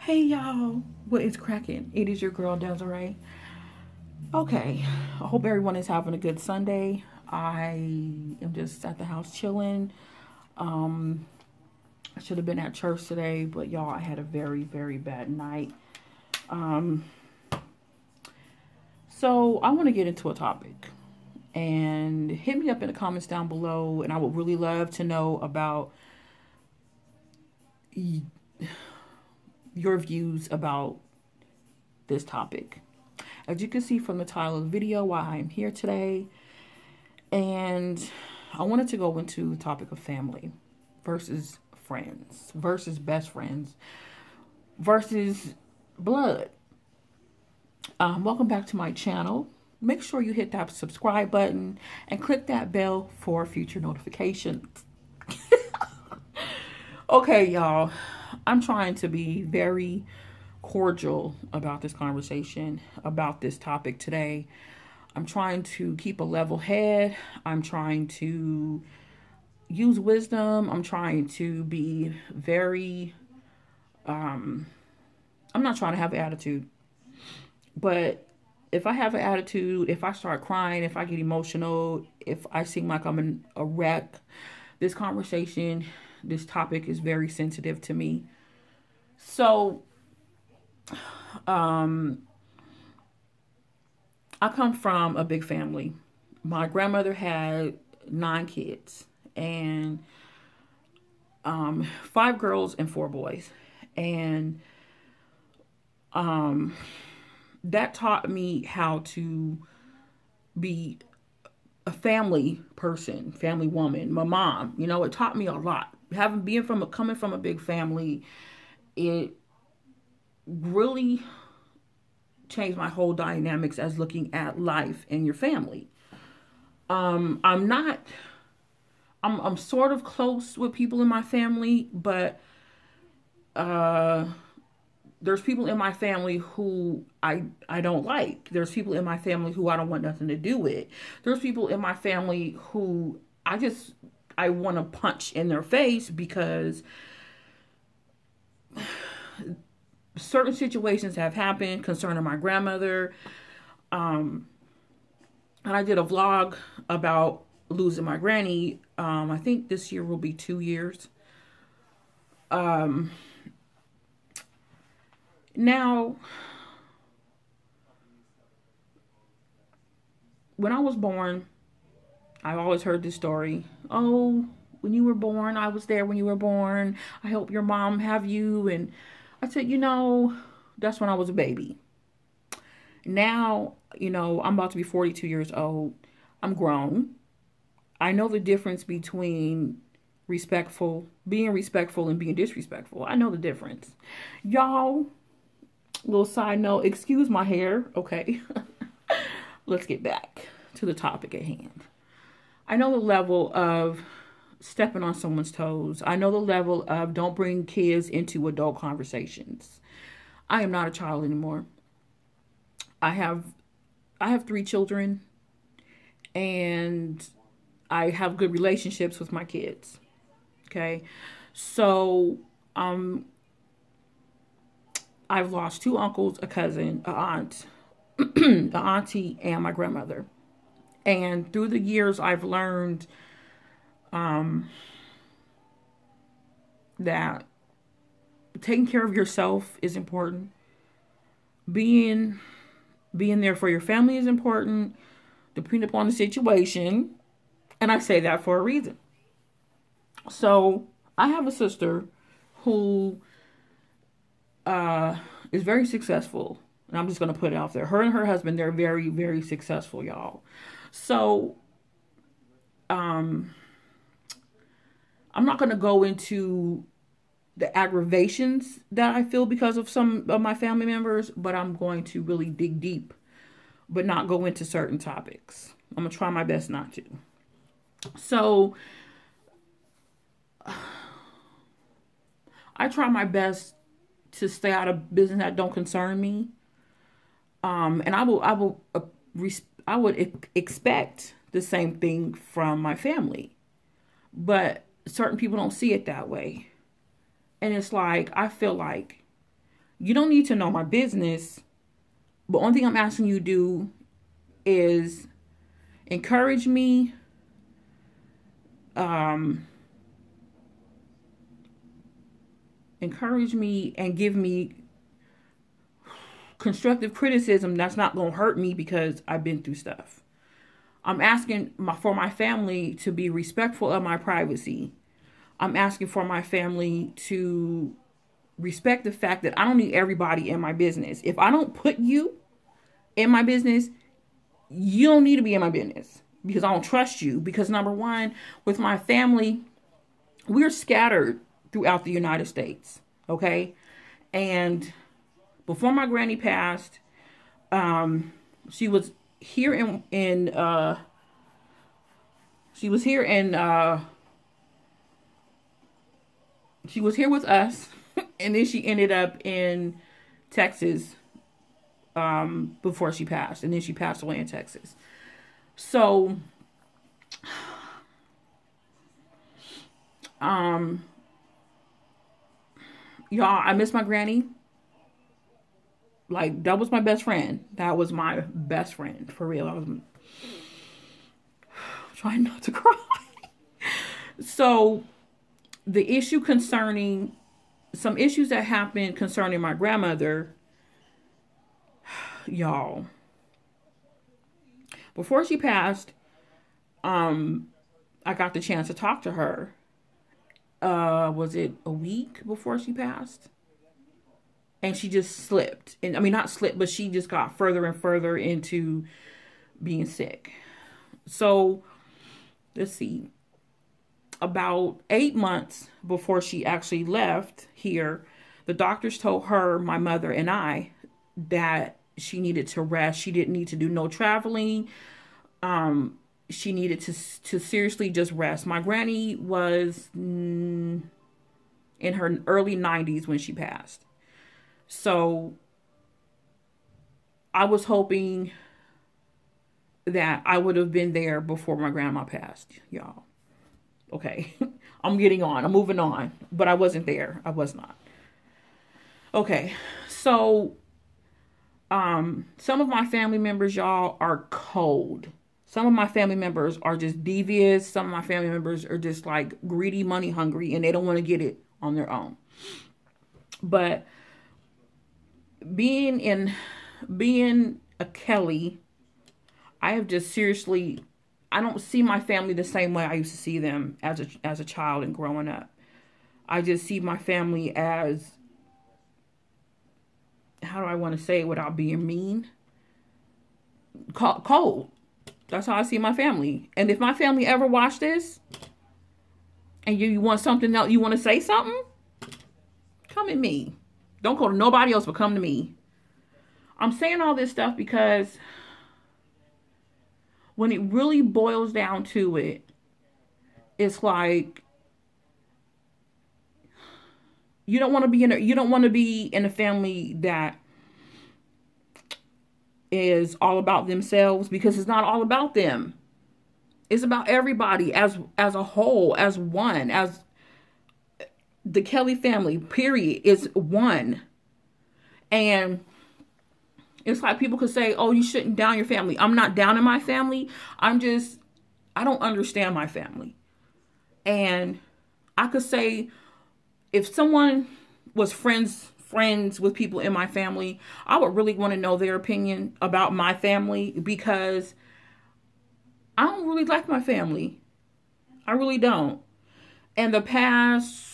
Hey y'all, what is cracking? It is your girl Desiree. Okay, I hope everyone is having a good Sunday. I am just at the house chilling. Um, I should have been at church today, but y'all, I had a very, very bad night. Um, so I want to get into a topic, and hit me up in the comments down below, and I would really love to know about your views about this topic. As you can see from the title of the video, why I'm here today, and I wanted to go into the topic of family versus friends versus best friends versus blood. Welcome back to my channel. Make sure you hit that subscribe button and click that bell for future notifications. Okay, y'all, I'm trying to be very cordial about this conversation, about this topic today. I'm trying to keep a level head. I'm trying to use wisdom. I'm trying to be very, I'm not trying to have an attitude. But if I have an attitude, if I start crying, if I get emotional, if I seem like I'm in a wreck, this conversation, this topic is very sensitive to me. So, I come from a big family. My grandmother had 9 kids and 5 girls and 4 boys. And that taught me how to be a family person, family woman. My mom, it taught me a lot. Coming from a big family, it really changed my whole dynamics as looking at life and your family. I'm sort of close with people in my family, but there's people in my family who I don't like. There's people in my family who I don't want nothing to do with. There's people in my family who I want to punch in their face because certain situations have happened concerning my grandmother. And I did a vlog about losing my granny. I think this year will be 2 years. Now, when I was born, I always heard this story. Oh, when you were born, I was there when you were born. I hope your mom have you. And I said, that's when I was a baby. Now, I'm about to be 42 years old. I'm grown. I know the difference between being respectful and being disrespectful. I know the difference. Y'all, little side note, excuse my hair, okay? Let's get back to the topic at hand. I know the level of stepping on someone's toes. I know the level of don't bring kids into adult conversations. I am not a child anymore. I have 3 children, and I have good relationships with my kids. Okay? So, I've lost 2 uncles, a cousin, an aunt, an auntie, and my grandmother. And through the years, I've learned that taking care of yourself is important. Being there for your family is important, depending upon the situation. And I say that for a reason. So I have a sister who is very successful. And I'm just going to put it out there. Her and her husband, they're very, very successful, y'all. So, I'm not going to go into the aggravations that I feel because of some of my family members, but I'm going to really dig deep, but not go into certain topics. I'm going to try my best not to. So, I try my best to stay out of business that don't concern me. And I would expect the same thing from my family, but certain people don't see it that way. And it's like, I feel like You don't need to know my business. But only thing I'm asking you to do is encourage me, and give me constructive criticism that's not going to hurt me because I've been through stuff. I'm asking for my family to be respectful of my privacy. I'm asking for my family to respect the fact that I don't need everybody in my business. If I don't put you in my business, you don't need to be in my business because I don't trust you. Because number one, with my family, we're scattered throughout the United States. Okay. And before my granny passed, she was here she was here with us, and then she ended up in Texas before she passed, and then she passed away in Texas. So y'all, I miss my granny. Like, that was my best friend. That was my best friend, for real. I was trying not to cry. So the issue concerning some issues that happened concerning my grandmother, y'all, before she passed, I got the chance to talk to her. Was it a week before she passed? And she just slipped. And I mean, not slipped, but she just got further and further into being sick. So let's see. About 8 months before she actually left here, the doctors told her, my mother and I, that she needed to rest. She didn't need to do no traveling. She needed to seriously just rest. My granny was in her early 90s when she passed. So I was hoping that I would have been there before my grandma passed, y'all. Okay, I'm moving on, but I wasn't there. I was not. Okay, so some of my family members, y'all, are cold. Some of my family members are just devious. Some of my family members are just like greedy, money hungry, and they don't want to get it on their own. But being a Kelly, I have just seriously, I don't see my family the same way I used to see them as a child and growing up. I just see my family as, how do I want to say it without being mean? Cold. That's how I see my family. And if my family ever watch this, and you want something else, you want to say something, come at me. Don't go to nobody else, but come to me. I'm saying all this stuff because when it really boils down to it, it's like you don't want to be in a family that is all about themselves, because it's not all about them. It's about everybody as a whole, as one, as the Kelly family, period, is one. And it's like people could say, oh, you shouldn't down your family. I'm not down in my family. I don't understand my family. And I could say, if someone was friends with people in my family, I would really want to know their opinion about my family, because I don't really like my family. I really don't. In the past,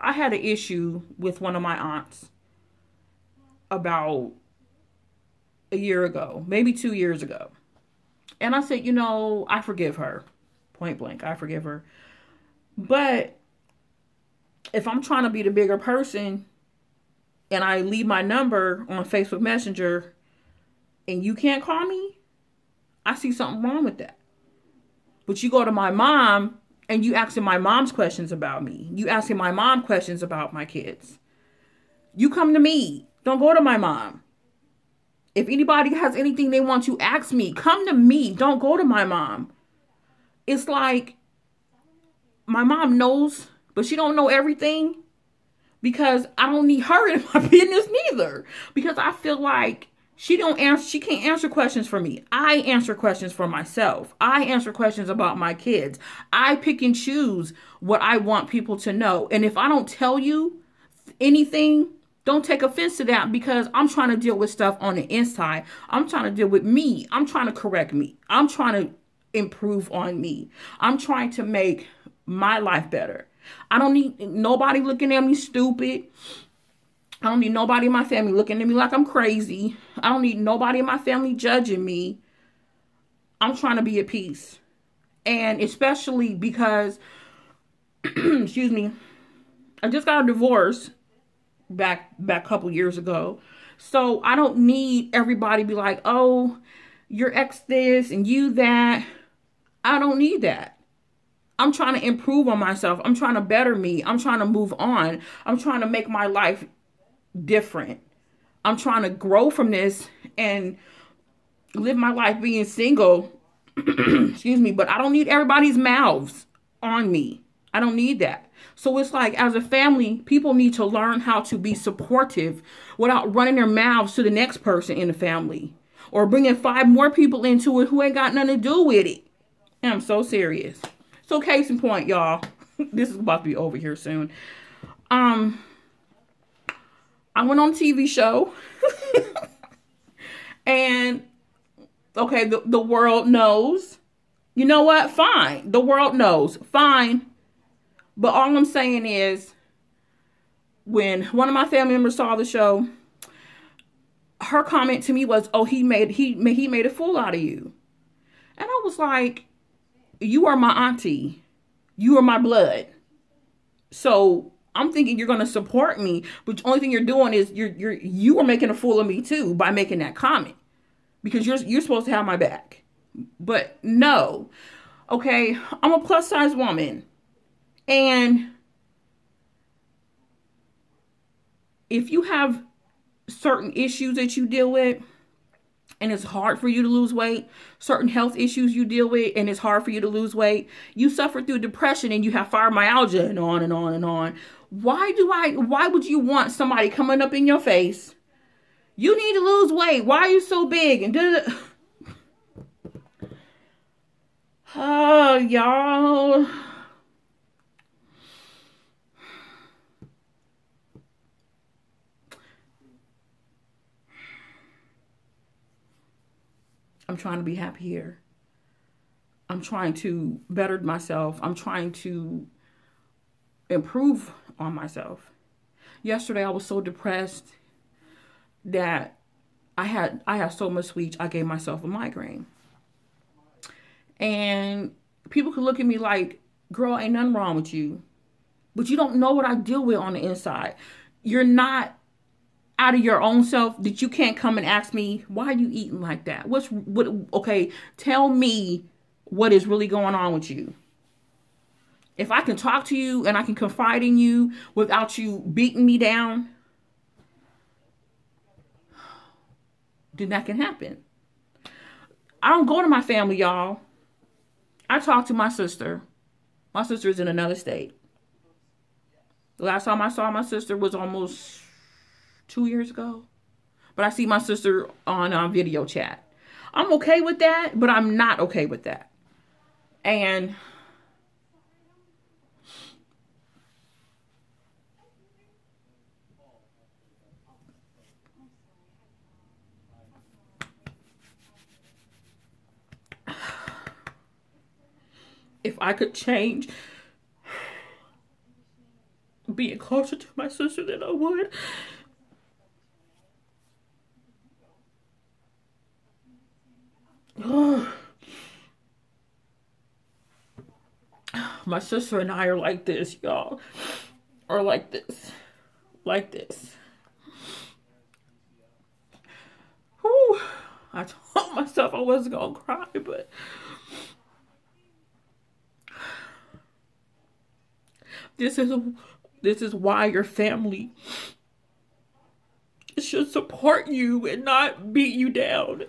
I had an issue with one of my aunts about a year ago, maybe 2 years ago. And I said, I forgive her. Point blank, I forgive her. But if I'm trying to be the bigger person and I leave my number on Facebook Messenger and you can't call me, I see something wrong with that. But you go to my mom and you asking my mom's questions about me. You asking my mom questions about my kids. You come to me. Don't go to my mom. If anybody has anything they want to ask me, come to me. Don't go to my mom. It's like my mom knows, but she don't know everything. because I don't need her in my business neither. Because I feel like she can't answer questions for me. I answer questions for myself. I answer questions about my kids. I pick and choose what I want people to know. And if I don't tell you anything, don't take offense to that, because I'm trying to deal with stuff on the inside. I'm trying to deal with me. I'm trying to correct me. I'm trying to improve on me. I'm trying to make my life better. I don't need nobody looking at me stupid. I don't need nobody in my family looking at me like I'm crazy. I don't need nobody in my family judging me. I'm trying to be at peace. And especially because, excuse me, I just got a divorce back a couple years ago. So I don't need everybody to be like, oh, your ex this and you that. I don't need that. I'm trying to improve on myself. I'm trying to better me. I'm trying to move on. I'm trying to make my life different. I'm trying to grow from this and live my life being single. Excuse me, but I don't need everybody's mouths on me. I don't need that. So it's like, as a family, people need to learn how to be supportive without running their mouths to the next person in the family, or bringing 5 more people into it who ain't got nothing to do with it. And I'm so serious. So case in point, y'all, this is about to be over here soon. I went on a TV show and okay, the world knows. You know what? Fine. The world knows. Fine. But all I'm saying is, when one of my family members saw the show, her comment to me was, "Oh, he made a fool out of you." And I was like, "You are my auntie. You are my blood. So I'm thinking you're going to support me, but the only thing you're doing is you are making a fool of me too by making that comment, because you're supposed to have my back." But no. Okay, I'm a plus size woman. And if you have certain issues that you deal with, and it's hard for you to lose weight, certain health issues you deal with, and it's hard for you to lose weight, you suffer through depression and you have fibromyalgia and on and on and on. Why would you want somebody coming up in your face? You need to lose weight. Why are you so big? And oh, y'all. I'm trying to be happier. I'm trying to better myself. I'm trying to improve on myself. Yesterday, I was so depressed that I had so much speech, I gave myself a migraine. And people could look at me like, "Girl, ain't nothing wrong with you." But you don't know what I deal with on the inside. You're not out of your own self that you can't come and ask me, "Why are you eating like that? Okay, tell me what is really going on with you." If I can talk to you and I can confide in you without you beating me down, then that can happen. I don't go to my family, y'all. I talk to my sister. My sister is in another state. The last time I saw my sister was almost 2 years ago. But I see my sister on video chat. I'm okay with that, but I'm not okay with that. And if I could change being closer to my sister, then I would. My sister and I are like this, y'all. Or like this. Like this. Whew. I told myself I wasn't gonna cry, but this is why your family should support you and not beat you down.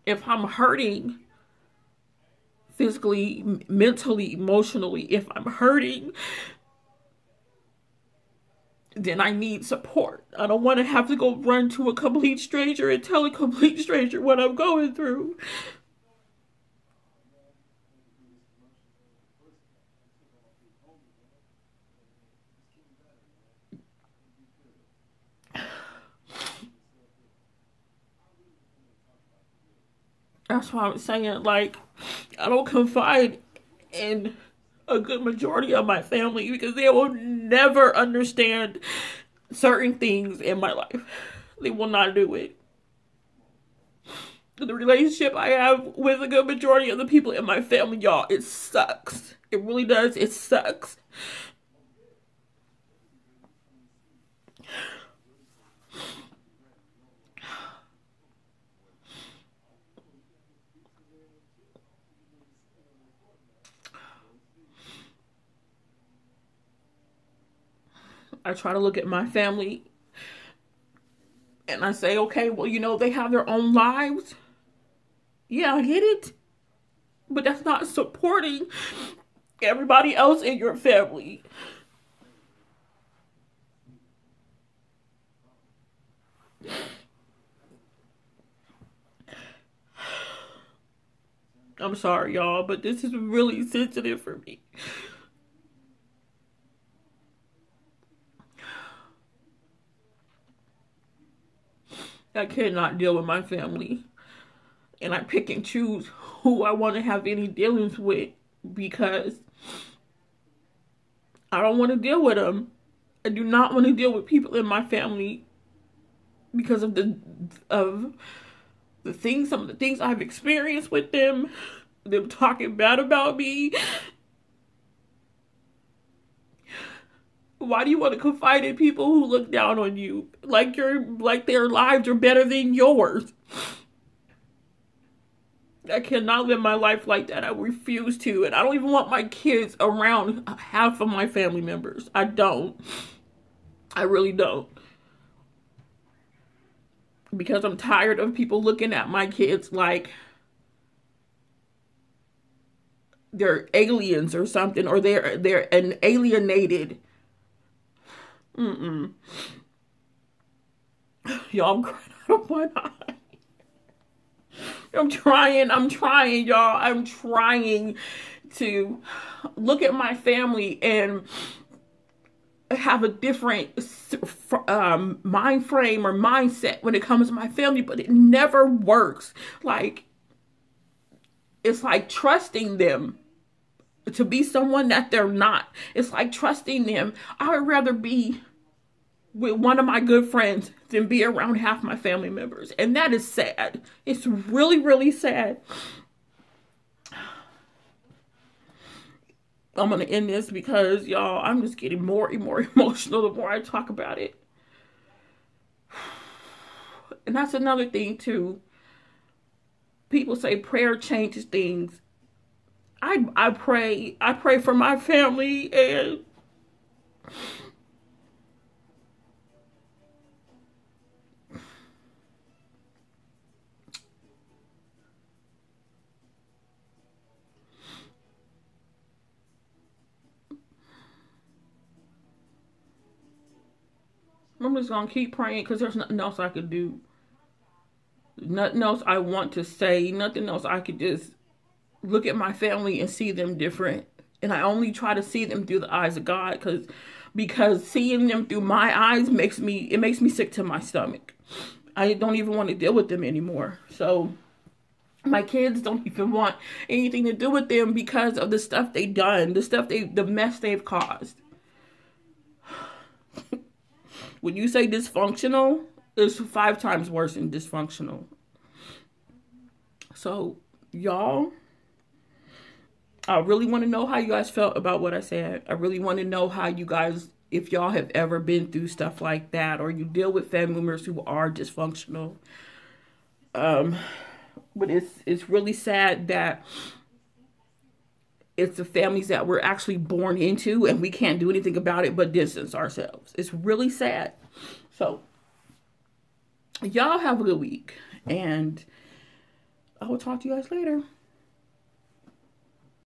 If I'm hurting, physically, mentally, emotionally. If I'm hurting, then I need support. I don't want to have to go run to a complete stranger and tell a complete stranger what I'm going through. That's why I'm saying, like, I don't confide in a good majority of my family because they will never understand certain things in my life. They will not do it. The relationship I have with a good majority of the people in my family, y'all, it sucks. It really does. It sucks. I try to look at my family and I say, okay, well, you know, they have their own lives. Yeah, I get it. But that's not supporting everybody else in your family. I'm sorry, y'all, but this is really sensitive for me. I cannot deal with my family. And I pick and choose who I want to have any dealings with because I don't want to deal with them. I do not want to deal with people in my family because of some of the things I've experienced with them talking bad about me. Why do you want to confide in people who look down on you like their lives are better than yours? I cannot live my life like that. I refuse to. And I don't even want my kids around half of my family members. I don't. I really don't. Because I'm tired of people looking at my kids like they're aliens or something, or they're an alienated. Y'all, I'm crying out of my eye. I'm trying, y'all. I'm trying to look at my family and have a different mind frame or mindset when it comes to my family, but it never works. Like, it's like trusting them to be someone that they're not. It's like trusting them. I would rather be with one of my good friends than be around half my family members. And that is sad. It's really, really sad. I'm going to end this because, y'all, I'm just getting more and more emotional the more I talk about it. And that's another thing, too. People say prayer changes things. I pray for my family, and I'm just going to keep praying because there's nothing else I could do. Nothing else I want to say. Nothing else I could just look at my family and see them different. And I only try to see them through the eyes of God because seeing them through my eyes makes me sick to my stomach. I don't even want to deal with them anymore. So my kids don't even want anything to do with them because of the stuff they've done, the mess they've caused. When you say dysfunctional, it's 5 times worse than dysfunctional. So, y'all, I really want to know how you guys felt about what I said. I really want to know how you guys, if y'all have ever been through stuff like that, or you deal with family members who are dysfunctional. But it's really sad that it's the families that we're actually born into and we can't do anything about it but distance ourselves. It's really sad. So, y'all have a good week, and I will talk to you guys later.